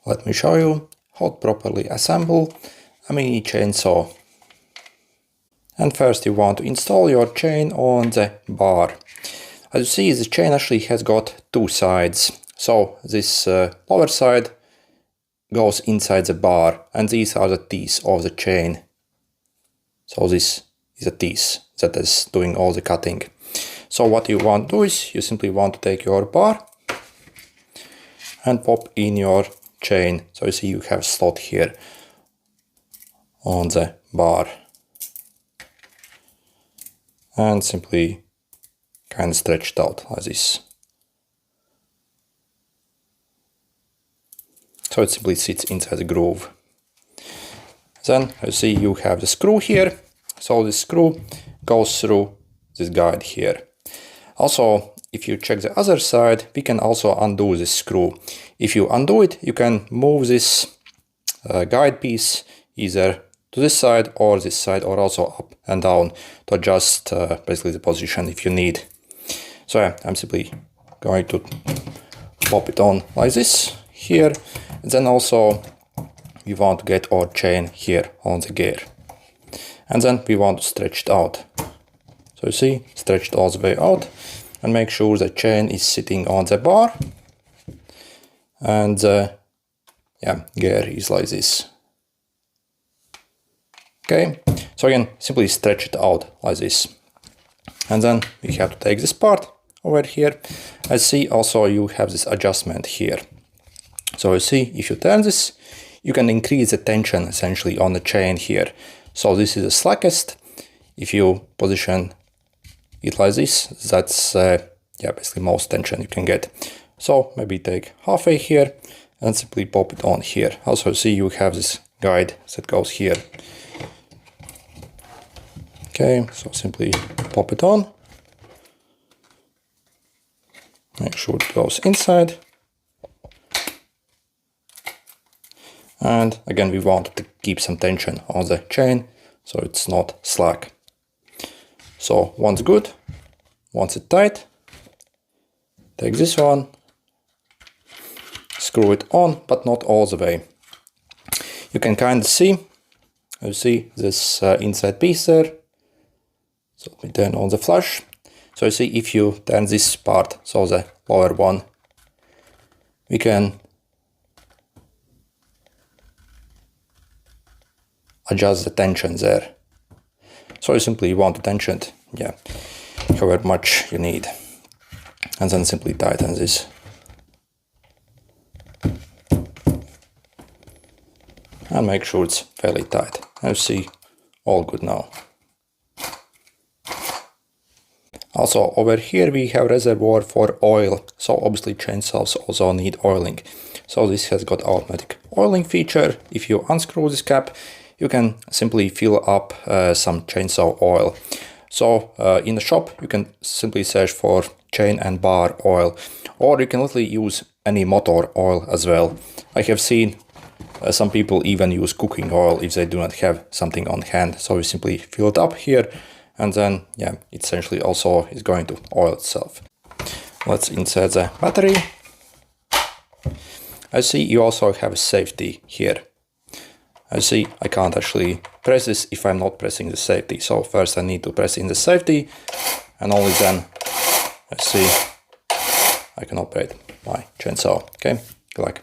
Let me show you how to properly assemble a mini chainsaw. And first you want to install your chain on the bar. As you see, the chain actually has got two sides. So this lower side goes inside the bar, and these are the teeth of the chain. So this is a teeth that is doing all the cutting. So what you want to do is you simply want to take your bar and pop in your chain. So you see you have a slot here on the bar, and simply kind of stretch it out like this. So it simply sits inside the groove. Then you see you have the screw here. So this screw goes through this guide here. Also, if you check the other side, we can also undo this screw. If you undo it, you can move this guide piece either to this side, or also up and down to adjust basically the position if you need. So yeah, I'm simply going to pop it on like this here. And then also we want to get our chain here on the gear. And then we want to stretch it out. So you see, stretch it all the way out and make sure the chain is sitting on the bar. And yeah, gear is like this. Okay, so again, simply stretch it out like this. And then we have to take this part over here. I see also you have this adjustment here. So you see, if you turn this, you can increase the tension essentially on the chain here. So this is the slackest. If you position it like this, that's yeah, basically most tension you can get. So maybe take halfway here and simply pop it on here. Also see you have this guide that goes here. Okay, so simply pop it on. Make sure it goes inside. And again, we want to keep some tension on the chain so it's not slack. So once good, once it's tight, take this one, screw it on, but not all the way. You can kind of see, you see this inside piece there. So let me turn on the flash. So you see, if you turn this part, so the lower one, we can adjust the tension there. So you simply want to tension it, yeah, however much you need. And then simply tighten this. And make sure it's fairly tight. And you see, all good now. Also over here we have reservoir for oil, so obviously chainsaws also need oiling. So this has got automatic oiling feature. If you unscrew this cap, you can simply fill up some chainsaw oil. So in the shop you can simply search for chain and bar oil, or you can literally use any motor oil as well. I have seen some people even use cooking oil if they do not have something on hand. So you simply fill it up here, and then yeah, it essentially also is going to oil itself. Let's insert the battery. I see you also have a safety here. I see I can't actually press this if I'm not pressing the safety. So first I need to press in the safety, and only then I see I can operate my chainsaw. Okay, good luck.